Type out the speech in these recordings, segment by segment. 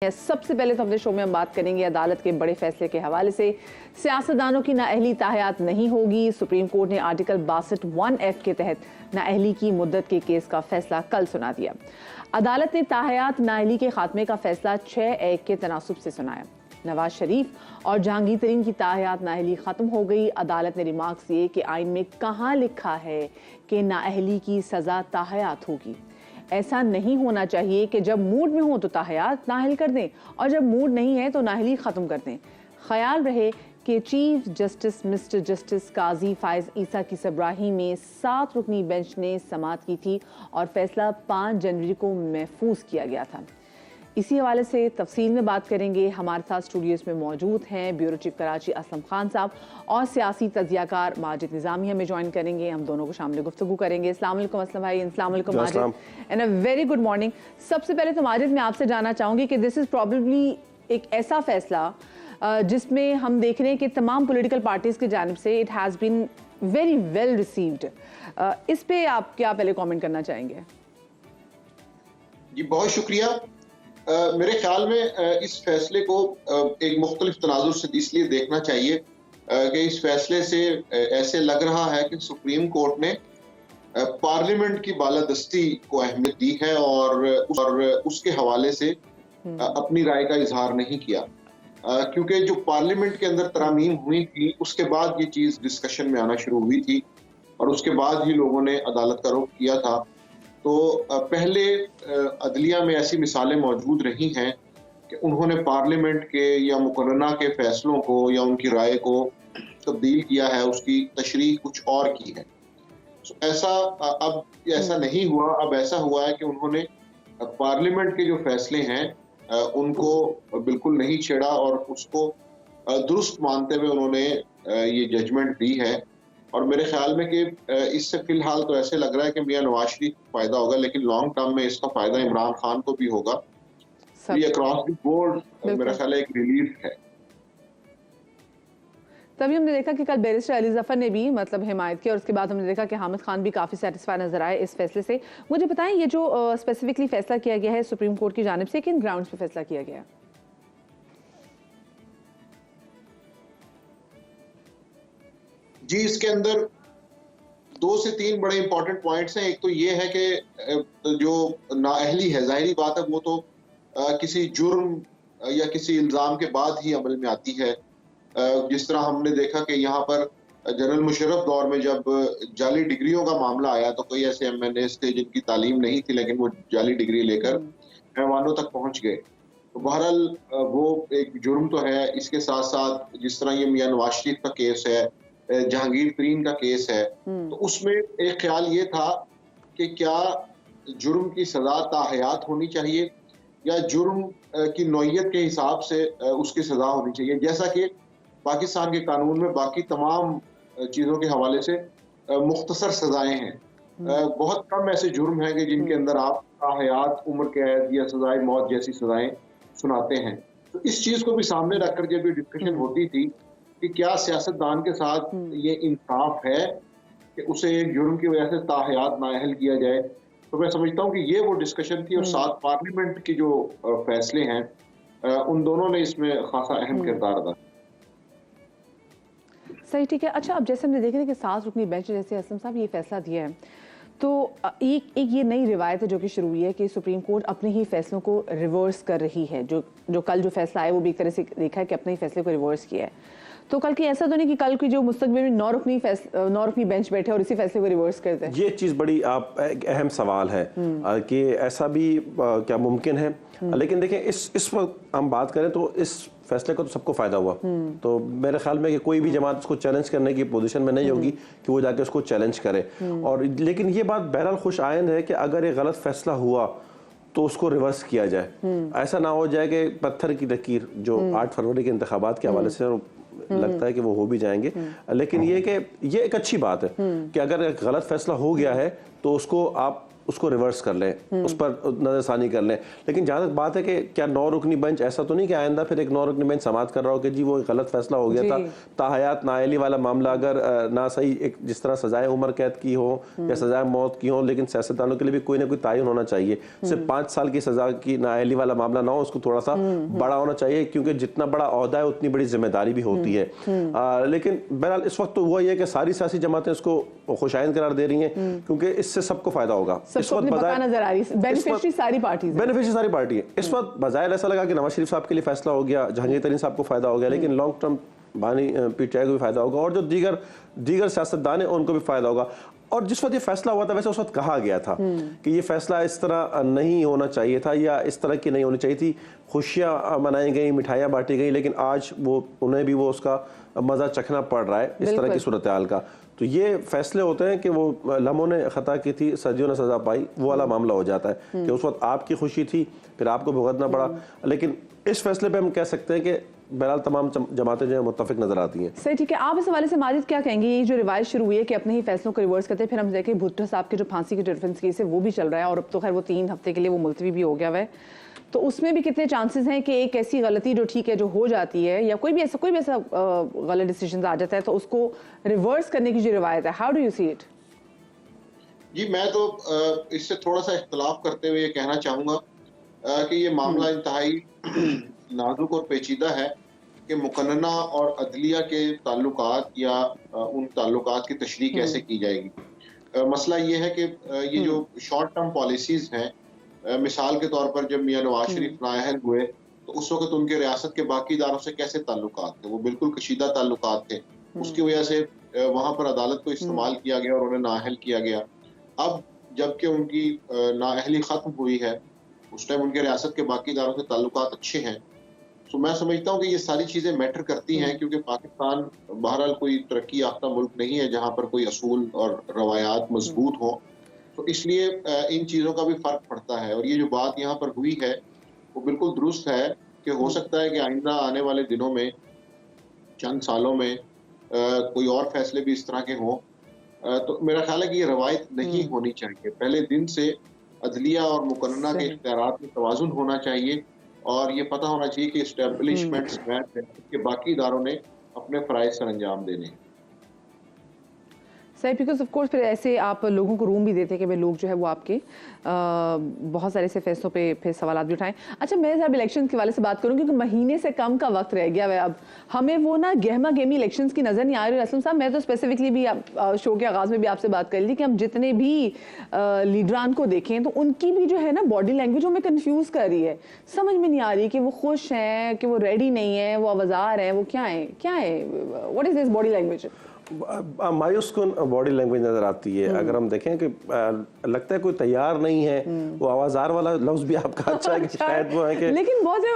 सबसे पहले तो अपने शो में हम बात करेंगे अदालत के बड़े फैसले के हवाले से। सियासतदानों की नाअहली ताहयात नहीं होगी। सुप्रीम कोर्ट ने आर्टिकल 62(1)(f) के तहत नाअहली की मुद्दत के केस का फैसला कल सुना दिया। अदालत ने ताहयात नाअहली के खात्मे का फैसला 6-1 के तनासुब से सुनाया। नवाज शरीफ और जहांगीर तरीन की ताहयात नाअहली खत्म हो गई। अदालत ने रिमार्क्स दिए कि आइन में कहाँ लिखा है कि नाअहली की सजा ताहयात होगी। ऐसा नहीं होना चाहिए कि जब मूड में हो तो ताहयात नाअहल कर दें और जब मूड नहीं है तो नाअहली ख़त्म कर दें। ख्याल रहे कि चीफ जस्टिस मिस्टर जस्टिस काजी फायज ईसा की सबराही में 7 रुकनी बेंच ने समाअत की थी और फैसला 5 जनवरी को महफूज किया गया था। इसी हवाले से तफसील में बात करेंगे। हमारे साथ स्टूडियोज़ में मौजूद हैं ब्यूरो चीफ कराची असलम खान साहब और सियासी तजियाकार माजिद निज़ामी हमें ज्वाइन करेंगे। हम दोनों को शामिल गुफ्तगू करेंगे। अस्सलाम वालेकुम असलम भाई। अस्सलाम वालेकुम Majid and a very good morning. सबसे पहले तो माजिद मैं आपसे जानना चाहूँगी कि दिस इज़ प्रॉबेबली एक ऐसा फैसला जिसमें हम देख रहे हैं कि तमाम पॉलिटिकल पार्टीज़ की जानिब से it has been very well received. इस पे आप क्या पहले कॉमेंट करना चाहेंगे? जी बहुत शुक्रिया। मेरे ख्याल में इस फैसले को एक मुख्तलिफ तनाजुर से इसलिए देखना चाहिए कि इस फैसले से ऐसे लग रहा है कि सुप्रीम कोर्ट ने पार्लियामेंट की बालादस्ती को अहमियत दी है और उसके हवाले से अपनी राय का इजहार नहीं किया, क्योंकि जो पार्लियामेंट के अंदर तरामीम हुई थी उसके बाद ये चीज़ डिस्कशन में आना शुरू हुई थी और उसके बाद ही लोगों ने अदालत का रुख किया था। तो पहले अदलिया में ऐसी मिसालें मौजूद रही हैं कि उन्होंने पार्लियामेंट के या मुकर्रना के फैसलों को या उनकी राय को तब्दील किया है, उसकी तशरीह कुछ और की है। अब ऐसा नहीं हुआ। अब ऐसा हुआ है कि उन्होंने पार्लियामेंट के जो फैसले हैं उनको बिल्कुल नहीं छेड़ा और उसको दुरुस्त मानते हुए उन्होंने ये जजमेंट दी है। और मेरे ख्याल में कि इससे फिलहाल तो ऐसे लग रहा है कि मियां नवाज शरीफ को फायदा होगा, लेकिन लॉन्ग टर्म में इसका फायदा इमरान खान को भी होगा। ये अक्रॉस द बोर्ड मेरा ख्याल है एक रिलीफ है। तभी हमने देखा कि कल बैरिस्टर अली जफर ने भी मतलब हिमायत की और उसके बाद हमने देखा कि हामिद खान भी काफ़ी सेटिस्फाई नजर आए इस फैसले से। मुझे बताएं ये जो स्पेसिफिकली फैसला किया गया है सुप्रीम कोर्ट की जानिब से, किन ग्राउंड्स पे फैसला किया गया है? जी इसके अंदर 2 से 3 बड़े इंपॉर्टेंट पॉइंट्स हैं। एक तो ये है कि जो नाअहली है, जाहिरी बात है वो तो किसी जुर्म या किसी इल्ज़ाम के बाद ही अमल में आती है। जिस तरह हमने देखा कि यहाँ पर जनरल मुशर्रफ दौर में जब जाली डिग्रियों का मामला आया तो कई ऐसे MNAs थे जिनकी तालीम नहीं थी लेकिन वो जाली डिग्री लेकर ऐवानों तक पहुँच गए। तो बहरहाल वो एक जुर्म तो है। इसके साथ साथ जिस तरह ये मियां नवाज शरीफ का केस है, जहांगीर तरीन का केस है, तो उसमें एक ख्याल ये था कि क्या जुर्म की सजा ताहयात होनी चाहिए या जुर्म की नौइयत के हिसाब से उसकी सजा होनी चाहिए, जैसा कि पाकिस्तान के कानून में बाकी तमाम चीज़ों के हवाले से मुख्तसर सजाएं हैं। बहुत कम ऐसे जुर्म हैं कि जिनके अंदर आप ताहयात, उम्र कैद या सजाए मौत जैसी सजाएं सुनाते हैं। तो इस चीज़ को भी सामने रखकर जब ये डिस्कशन होती थी कि क्या सियासतदान के साथ ये इंसाफ है कि उसे एक जुर्म की वजह से ताहयात नाअहल किया जाए, तो मैं समझता हूँ कि ये वो डिस्कशन थी और साथ पार्लियामेंट की जो फैसले हैं उन दोनों ने इसमें खासा अहम किरदार अदा। सही, ठीक है। अच्छा, अब जैसे हमने देख रहे हैं कि 7 रुकनी बेंच जैसे असलम साहब ये फैसला दिया है, तो एक ये नई रिवायत है जो कि शुरू हुई है कि सुप्रीम कोर्ट अपने ही फैसलों को रिवर्स कर रही है। जो कल जो फैसला आया वो भी एक तरह से देखा है कि अपने ही फैसले को रिवर्स किया है। तो कल की ऐसा तो नहीं कि कल की जो मुस्तकबिल में 9 रुकनी बेंच बैठे और इसी फैसले को रिवर्स करते हैं? ये चीज़ बड़ी एक अहम सवाल है कि ऐसा भी क्या मुमकिन है। लेकिन देखें इस वक्त हम बात करें तो इस फैसले का तो सबको फ़ायदा हुआ। तो मेरे ख्याल में कि कोई भी जमात उसको चैलेंज करने की पोजीशन में नहीं होगी कि वो जाके उसको चैलेंज करे। और लेकिन ये बात बहरहाल खुश आइंद है कि अगर ये गलत फैसला हुआ तो उसको रिवर्स किया जाए। ऐसा ना हो जाए कि पत्थर की लकीर जो 8 फरवरी के इंतखाबात के हवाले से लगता है कि वो हो भी जाएंगे। लेकिन ये कि ये एक अच्छी बात है कि अगर एक गलत फैसला हो गया है तो उसको आप उसको रिवर्स कर लें, उस पर नजरसानी कर लें। लेकिन जहाँ तक बात है कि क्या 9 रुकनी बेंच, ऐसा तो नहीं कि आइंदा फिर एक 9 रुकनी बेंच समाप्त कर रहा हो कि जी वो एक गलत फैसला हो गया था, ताहयात नाअहली वाला मामला अगर ना सही, एक जिस तरह सजाए उम्र कैद की हो या सजाए मौत की हो, लेकिन सियासतदानों के लिए भी कोई ना कोई तायुन होना चाहिए। सिर्फ 5 साल की सजा की नाअहली वाला मामला ना हो, उसको थोड़ा सा बड़ा होना चाहिए, क्योंकि जितना बड़ा ओहदा है उतनी बड़ी जिम्मेदारी भी होती है। लेकिन बहरहाल इस वक्त तो हुआ ये कि सारी सियासी जमातें इसको खुशाइंद करार दे रही हैं, क्योंकि इससे सबको फायदा होगा। इस वक्त नजर आ रही है, बेनिफिशियरी सारी पार्टी है। इस वक्त बजाय ऐसा लगा कि नवाज शरीफ साहब के लिए फैसला हो गया, जहांगीर तरीन साहब को फायदा हो गया, लेकिन लॉन्ग टर्म बानी पीटीआई को भी फायदा होगा और जो दीगर सियासतदान है उनको भी फायदा होगा। और जिस वक्त ये फैसला हुआ था, वैसे उस वक्त कहा गया था कि ये फैसला इस तरह नहीं होना चाहिए था या इस तरह की नहीं होनी चाहिए थी। खुशियां मनाई गई, मिठाइयां बांटी गई, लेकिन आज वो उन्हें भी वो उसका मजा चखना पड़ रहा है इस तरह की सूरत हाल का। तो ये फैसले होते हैं कि वो लम्हों ने खता की थी, सदियों ने सजा पाई, वो वाला मामला हो जाता है कि उस वक्त आपकी खुशी थी, फिर आपको भुगतना पड़ा। लेकिन इस फैसले पे हम कह सकते हैं कि बहरहाल तमाम जमातें जो है मुत्तफिक नजर आती हैं। सही, ठीक है। आप इस हवाले से माजिद क्या कहेंगे? ये जो रिवायत शुरू हुई है कि अपने ही फैसलों को रिवर्स करते हैं, फिर हम देखें भुट्टो साहब के जो फांसी की डिफेंस केस है वो भी चल रहा है और अब तो खैर वो 3 हफ्ते के लिए वो मुलतवी भी हो गया है, तो उसमें भी कितने चांसेस हैं कि एक ऐसी गलती जो ठीक है जो हो जाती है या कोई भी ऐसा गलत डिसीजन आ जाता है तो उसको रिवर्स करने की जो रिवायत है, how do you see it? जी, मैं तो इससे थोड़ा सा इख्तलाफ करते हुए ये कहना चाहूंगा कि ये मामला इंतहाई नाजुक और पेचीदा है कि मुकन्नना और अदलिया के ताल्लुकात या उन ताल्लुकात की तशरीह कैसे की जाएगी। मसला ये है कि ये जो शॉर्ट टर्म पॉलिसीज हैं, मिसाल के तौर पर जब मियां नवाज शरीफ नाअहल हुए तो उस वक्त उनके रियासत के बाकी इदारों से कैसे ताल्लुकात थे, वो बिल्कुल कशीदा ताल्लुकात थे। उसकी वजह से वहां पर अदालत को इस्तेमाल किया गया और उन्हें नाअहल किया गया। अब जबकि उनकी नाअहली खत्म हुई है, उस टाइम उनके रियासत के बाकी इदारों से ताल्लुकात अच्छे हैं। तो मैं समझता हूँ कि ये सारी चीजें मैटर करती हैं, क्योंकि पाकिस्तान बहरहाल कोई तरक्की याफ्ता मुल्क नहीं है जहाँ पर कोई असूल और रवायात मजबूत हो, तो इसलिए इन चीज़ों का भी फ़र्क पड़ता है। और ये जो बात यहाँ पर हुई है वो बिल्कुल दुरुस्त है कि हो सकता है कि आइंदा आने वाले दिनों में, चंद सालों में कोई और फैसले भी इस तरह के हों। तो मेरा ख्याल है कि ये रवायत नहीं होनी चाहिए। पहले दिन से अदलिया और मुकन्नना के इख्तियारात में तवाज़ुन होना चाहिए और ये पता होना चाहिए कि एस्टेब्लिशमेंट्स के बाकी इदारों ने अपने फ़राइज़ सर अंजाम देने हैं। सही, बिकॉज ऑफ कोर्स फिर ऐसे आप लोगों को रूम भी देते हैं कि भाई लोग जो है वो आपके बहुत सारे ऐसे फैसलों पे फिर सवाल भी उठाएं। अच्छा, मैं साहब इलेक्शन के वाले से बात करूँ क्योंकि महीने से कम का वक्त रह गया है, अब हमें वो ना गहमा गहमी इलेक्शंस की नज़र नहीं आ रही। असलम साहब, मैं तो स्पेसिफिकली भी शो के आगाज़ में भी आपसे बात कर ली कि हम जितने भी लीडरान को देखें तो उनकी भी जो है ना बॉडी लैंग्वेज हमें कन्फ्यूज़ कर रही है। समझ में नहीं आ रही कि वो खुश हैं, कि वो रेडी नहीं है, वो आवाज़ार हैं, वो क्या है, what is this body language? मायूस कुन बॉडी लैंग्वेज नजर आती है। अगर हम देखें कि लगता है कोई तैयार नहीं है, वो आवाजार वाला लफ्ज भी आपका अच्छा है कि शायद वो है कि, लेकिन बहुत से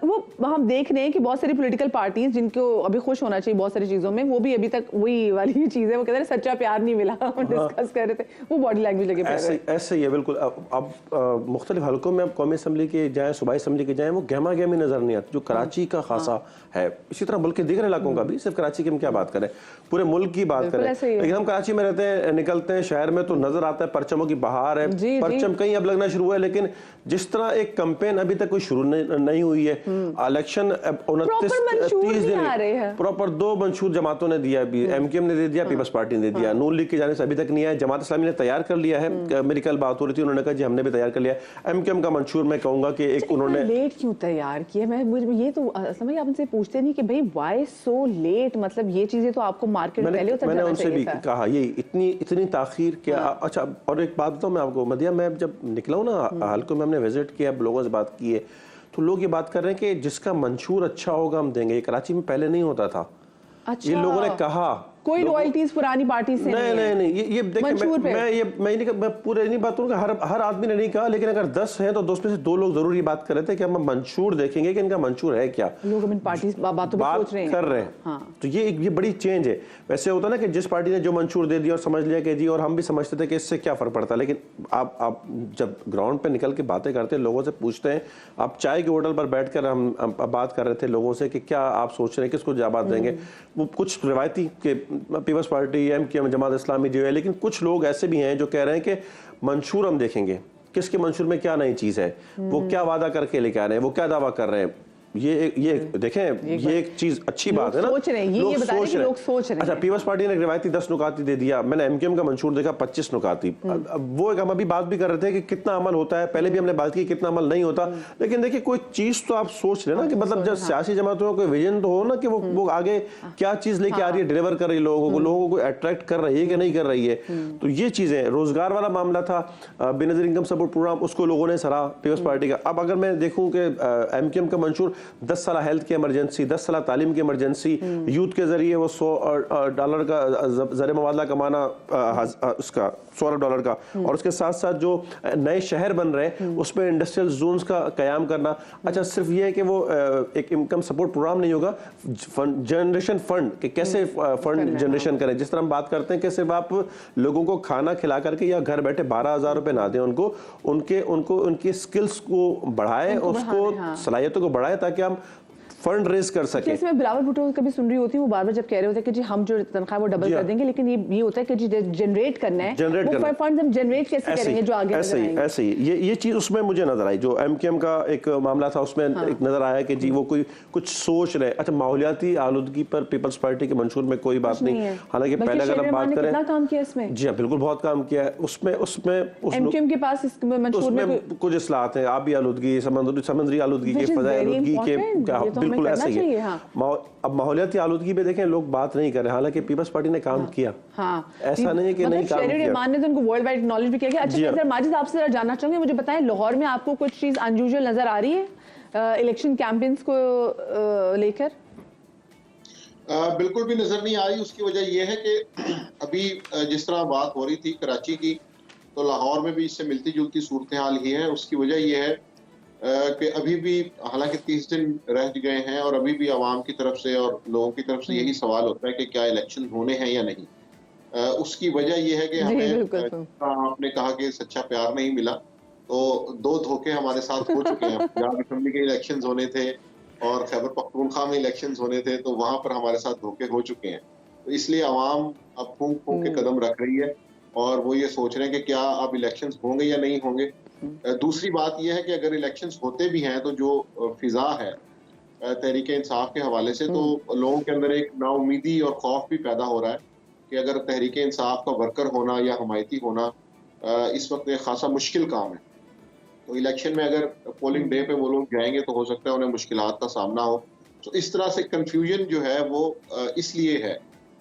वो हम देख रहे हैं कि बहुत सारी पॉलिटिकल पार्टीज जिनको अभी खुश होना चाहिए बहुत सारी चीजों में, वो भी अभी तक वही वाली चीज है, वो कहते हैं सच्चा प्यार नहीं मिला, हम डिस्कस कर रहे थे, वो बॉडी लैंग्वेज लगे ऐसे ही है बिल्कुल। अब मुख्तलिफ हल्कों में अब कौमी असम्बली के जाए, सूबाई असम्बली के जाए, वो गहमा गहमी नजर नहीं आती जो कराची का खासा है। इसी तरह मुल्क के दीगर इलाकों का भी, सिर्फ कराची की हम क्या बात करें, पूरे मुल्क की बात करें, लेकिन हम कराची में रहते हैं, निकलते हैं शहर में तो नजर आता है परचमों की बहार है। परचम कहीं अब लगना शुरू हुआ है, लेकिन जिस तरह एक कैंपेन अभी तक कोई शुरू नहीं हुई है, इलेक्शन 29-30 दिन प्रॉपर 2 मंशूर जमातों ने दिया, एमकेएम ने दे दिया, पीपल्स पार्टी ने दे दिया, नून लीग की जाने से अभी तक नहीं आया। जमात इस्लामी ने तैयार कर लिया है, मेरी कल बात हो रही थी, उन्होंने कहा जी हमने भी तैयार कर लिया। एमकेएम का मंशूर मैं कहूंगा कि एक उन्होंने लेट क्यों तैयार किया, मैं ये तो समझ आपसे पूछते नहीं कि भाई व्हाई सो लेट, मतलब ये चीजें तो आपको मार्केट पहले उतर मैंने उनसे भी कहा ये इतनी ताखीर क्या। अच्छा, और एक बात बताऊं मैं आपको मदिया, मैं जब निकला हूं ना हल्कों में, हमने विजिट किया, लोगों से बात की है, तो लोग ये बात कर रहे हैं कि जिसका मंशूर अच्छा होगा हम देंगे। ये कराची में पहले नहीं होता था। अच्छा। ये लोगों ने कहा, कोई रॉयल्टीज पुरानी पार्टी से नहीं, ये देखिए मैं पूरे नहीं बात करूंगा, हर आदमी ने नहीं कहा, लेकिन अगर 10 हैं तो 10 में से 2 लोग जरूर ये बात कर रहे थे कि हम मंशूर देखेंगे कि इनका मंशूर है क्या। लोग इन पार्टी बात कर रहे हैं। हाँ। तो ये बड़ी चेंज है। वैसे होता ना कि जिस पार्टी ने जो मंशूर दे दिया और समझ लिया कि जी, और हम भी समझते थे कि इससे क्या फर्क पड़ता है, लेकिन आप जब ग्राउंड पे निकल के बातें करते हैं, लोगों से पूछते हैं, आप चाय के होटल पर बैठकर हम बात कर रहे थे लोगों से कि क्या आप सोच रहे हैं, किसको जवाब देंगे। वो कुछ रिवायती के peoples party, MQM, Jamaat Islami जो है, लेकिन कुछ लोग ऐसे भी हैं जो कह रहे हैं कि मंशूर हम देखेंगे, किसके मंशूर में क्या नई चीज है, वो क्या वादा करके लेके आ रहे हैं, वो क्या दावा कर रहे हैं, ये देखें, ये एक चीज अच्छी बात है ना, सोच रहे हैं, ये बता रहे हैं कि लोग सोच रहे हैं। अच्छा, पीपल्स पार्टी ने रिवायती 10 नुकाती दे दिया, मैंने एमकेएम का मंशूर देखा 25 नुकाती। अब वो एक हम अभी बात भी कर रहे थे कि कितना अमल होता है, पहले भी हमने बात की कितना अमल नहीं होता, लेकिन देखिए कोई चीज तो आप सोच रहे ना कि मतलब जब सियासी जमातों का कोई विजन तो हो ना कि वो आगे क्या चीज लेके आ रही है, डिलीवर कर रही है लोगों को अट्रैक्ट कर रही है कि नहीं कर रही है। तो ये चीजें, रोजगार वाला मामला था, बेनजीर इनकम सपोर्ट प्रोग्राम, उसको लोगों ने सराहा पीपल्स पार्टी का। अब अगर मैं देखूं कि एमकेएम का मंशूर 10 साल हेल्थ की इमरजेंसी, 10 साल तालीम की इमरजेंसी, यूथ के जरिए वो $100 का ज़र मुबादला कमाना, उसका $100 का, और उसके साथ साथ जो नए शहर बन रहे हैं उसमें इंडस्ट्रियल जोन्स का कयाम करना। अच्छा, सिर्फ ये है कि वो एक इनकम सपोर्ट प्रोग्राम नहीं होगा, जनरेशन फंड, कि कैसे फंड जनरेशन करें, जिस तरह हम बात करते हैं कि सिर्फ आप लोगों को खाना खिला करके या घर बैठे 12,000 रुपए ना दें उनको, उनकी स्किल्स को बढ़ाएं, उसको सलाहियतों को बढ़ाएं ताकि हम फंड रेज कर सके। इसमें बिलावल भुट्टो कभी सुन रही होती हूँ, वो बार बार जब कह रहे होते हैं कि जी हम जो तनख्वाह वो डबल कर देंगे, लेकिन ये होता है कि जी जनरेट करना है, वो फंड हम जनरेट कैसे करेंगे जो आगे ऐसे ही ये चीज उसमें मुझे नजर आई, जो एमकेएम का एक मामला था उसमें एक नजर आया कि जी वो कोई कुछ सोच रहे। अच्छा, माहौलियाती आलूदगी पर पीपल्स पार्टी के मंशूर में कोई बात नहीं है, हालांकि पहले अगर हम बात करें, काम किया इसमें, जी हाँ बिल्कुल बहुत काम किया है उसमें एमकेएम के पास मंशूर में कुछ इस्लाहत है, आबी आलूदगी, समुद्री आलूदगी के, फज़ाई आलूदगी के, बिल्कुल ऐसे ही है। अब माहौलियाती आलूदगी पे देखें लोग बात नहीं कर रहे, हालांकि पीपल्स पार्टी ने काम किया। ऐसा नहीं है कि नहीं काम किया, मान ने तो उनको वर्ल्ड वाइड नॉलेज भी किया गया। अच्छा, मैं माजिद आपसे जरा जानना चाहूंगी, मुझे बताएं लाहौर में आपको कुछ चीज अनयूजुअल नजर आ रही है इलेक्शन कैंपेन्स को लेकर? बिल्कुल भी नजर नहीं आ रही। उसकी वजह यह है कि अभी जिस तरह बात हो रही थी कराची की, तो लाहौर में भी इससे मिलती जुलती सूरत हाल ही है। उसकी वजह यह है कि अभी भी हालांकि 30 दिन रह गए हैं और अभी भी आवाम की तरफ से और लोगों की तरफ से यही सवाल होता है कि क्या इलेक्शन होने हैं या नहीं। उसकी वजह यह है कि हमें आपने कहा कि सच्चा प्यार नहीं मिला, तो 2 धोखे हमारे साथ हो चुके हैं। पंजाब असेंबली के इलेक्शन होने थे और खैबर पख्तूनख्वा में इलेक्शन होने थे, तो वहां पर हमारे साथ धोखे हो चुके हैं। तो इसलिए आवाम अब फूंक फूंक के कदम रख रही है और वो ये सोच रहे हैं कि क्या अब इलेक्शंस होंगे या नहीं होंगे। दूसरी बात यह है कि अगर इलेक्शंस होते भी हैं तो जो फिजा है तहरीक इंसाफ के हवाले से, तो लोगों के अंदर एक नाउमीदी और खौफ भी पैदा हो रहा है कि अगर तहरीक इंसाफ का वर्कर होना या हमायती होना इस वक्त एक खासा मुश्किल काम है। तो इलेक्शन में अगर पोलिंग डे पे वो लोग जाएंगे तो हो सकता है उन्हें मुश्किलात का सामना हो। तो इस तरह से कंफ्यूजन जो है वो इसलिए है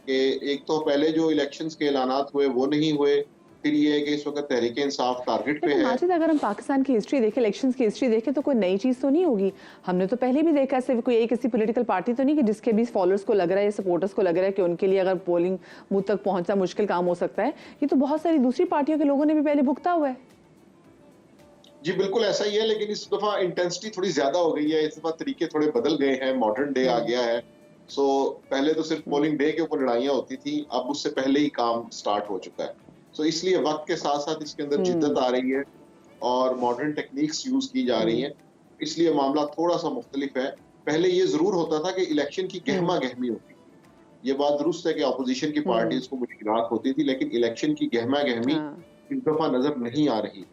कि एक तो पहले जो इलेक्शंस के ऐलानात हुए वो नहीं हुए, फिर ये है कि इस वक्त तहरीक इंसाफ टारगेट पे है। माजिद, अगर हम पाकिस्तान की हिस्ट्री देखें, इलेक्शंस की हिस्ट्री देखें, तो कोई नई चीज तो नहीं होगी। हमने तो पहले भी देखा, सिर्फ कोई एक किसी पॉलिटिकल पार्टी तो नहीं कि जिसके भी फॉलोअर्स को लग रहा है या सपोर्टर्स को लग रहा है कि उनके लिए अगर पोलिंग बूथ तक पहुंचना मुश्किल काम हो सकता है। ये तो बहुत सारी दूसरी पार्टियों के लोगों ने भी पहले भुगता हुआ है। जी बिल्कुल ऐसा ही है, लेकिन इस दफा इंटेंसिटी थोड़ी ज्यादा हो गई है। इस दफा तरीके थोड़े बदल गए हैं, मॉडर्न डे आ गया है। सो पहले तो सिर्फ पोलिंग डे के ऊपर लड़ाइयां होती थी, अब उससे पहले ही काम स्टार्ट हो चुका है। सो इसलिए वक्त के साथ साथ इसके अंदर जिद्दत आ रही है और मॉडर्न टेक्निक्स यूज की जा रही हैं, इसलिए मामला थोड़ा सा मुख्तलिफ है। पहले ये जरूर होता था कि इलेक्शन की गहमा गहमी होती, ये बात दुरुस्त है कि अपोजिशन की पार्टीज को मुश्किलात होती थी, लेकिन इलेक्शन की गहमा गहमी इस दफा नजर नहीं आ रही।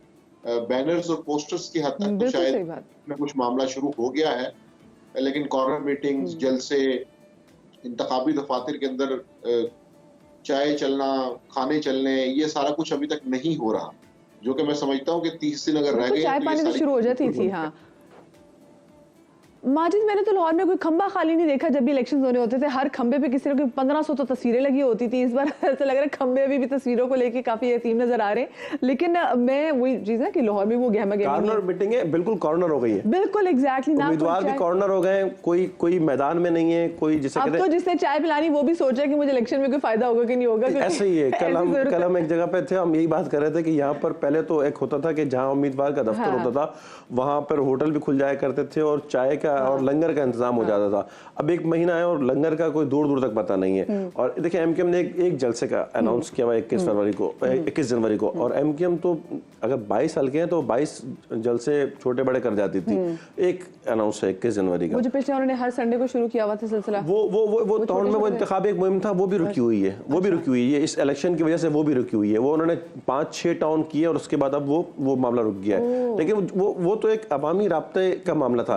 बैनर्स और पोस्टर्स की हद तक तो शायद कुछ मामला शुरू हो गया है, लेकिन कॉर्नर मीटिंग्स, जलसे, इंतखाबी दफातर के अंदर चाय चलना, खाने चलने, ये सारा कुछ अभी तक नहीं हो रहा, जो कि मैं समझता हूँ कि 30 दिन अगर रह गए चाय पानी तो शुरू हो जाती थी। हाँ माजिद, मैंने तो लाहौर में कोई खंबा खाली नहीं देखा जब भी इलेक्शन होने होते थे। हर खंबे पे किसी न कोई 1500 तो तस्वीरें लगी होती थी। इस बार ऐसा लग रहा है खंबे अभी भी तस्वीरों को लेके काफी यतीम नजर आ रहे हैं। लेकिन मैं वही चीज है कि लाहौर में वो गहमा गहमी कॉर्नर मीटिंग है, बिल्कुल कॉर्नर हो गई है, बिल्कुल एग्जैक्टली। उम्मीदवार भी कॉर्नर हो गए, कोई मैदान में नहीं है, कोई जिसे अब तो जिसने चाय पिलानी वो भी सोच रहा है कि मुझे इलेक्शन में कोई फायदा होगा कि नहीं होगा। ऐसे ही है। कल हम एक जगह पे थे, हम यही बात कर रहे थे कि यहाँ पर पहले तो एक होता था कि जहाँ उम्मीदवार का दफ्तर होता था वहां पर होटल भी खुल जाया करते थे और चाय का और लंगर का इंतजाम हो जाता था। अब एक महीना है और लंगर का कोई दूर दूर तक पता नहीं है। और देखिए एमकेएम ने एक जलसे का अनाउंस किया हुआ 21 जनवरी को, और एमकेएम तो अगर 22 साल के हैं तो 22 जलसे छोटे बड़े कर जाती थी। एक अनाउंस है 21 जनवरी का। मुझे पिछले उन्होंने हर संडे को शुरू किया हुआ था सिलसिला। वो टाउन में वो इंतखाब एक मुहिम था, वो भी रुकी हुई है, वो भी रुकी हुई है इस इलेक्शन की वजह से, वो भी रुकी हुई है। वो उन्होंने 5-6 टाउन किए और उसके बाद अब वो मामला रुक गया है। लेकिन वो तो एक अवामी राब्ते का मामला था।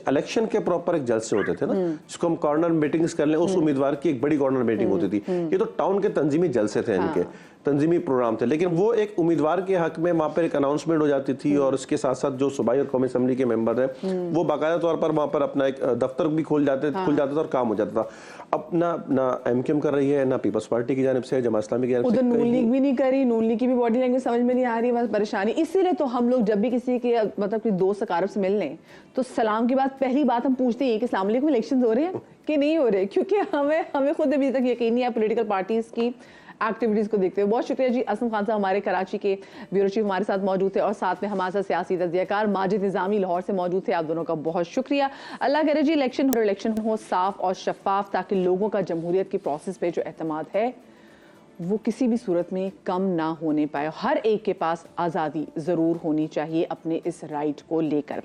इलेक्शन के प्रॉपर एक जलसे होते थे ना, जिसको हम कॉर्नर मीटिंग्स कर लें, उस उम्मीदवार की एक बड़ी कॉर्नर मीटिंग होती थी। ये तो टाउन के तंजीमी जलसे थे, इनके तंजीमी प्रोग्राम थे। लेकिन वो एक उम्मीदवार के हक में वहाँ पर एक अनाउंसमेंट हो जाती थी, और उसके साथ साथ जो सूबाई और कौमी असेंबली के मेंबर हैं वो बाकायदा तौर पर वहाँ पर अपना एक दफ्तर भी खुल जाते था और काम हो जाता था। अब ना एमकेएम कर रही है, ना पीपल्स पार्टी की जानिब से, जमात इस्लामी की जानिब से, उधर नून लीग भी नहीं करी। नून लीग की भी बॉडी लैंग्वेज समझ में नहीं आ रही, बस परेशानी। इसीलिए तो हम लोग जब भी किसी के मतलब कि दोस्त अकारब से मिलने, तो सलाम के बाद पहली बात हम पूछते हैं कि अस्सलाम वालेकुम, इलेक्शन हो रहे हैं कि नहीं हो रहे, क्योंकि हमें खुद अभी तक यकीन नहीं है पॉलिटिकल पार्टीज की एक्टिविटीज को देखते हुए। बहुत शुक्रिया जी असम खान साहब, हमारे कराची के ब्यूरो चीफ हमारे साथ मौजूद थे, और साथ में हमारे साथ सियासी तजज़ियाकार माजिद निज़ामी लाहौर से मौजूद थे। आप दोनों का बहुत शुक्रिया। अल्लाह करे जी इलेक्शन हो साफ और शफाफ, ताकि लोगों का जमहूरियत की प्रोसेस पे जो एतमाद है वो किसी भी सूरत में कम ना होने पाए। हर एक के पास आज़ादी ज़रूर होनी चाहिए अपने इस राइट को लेकर।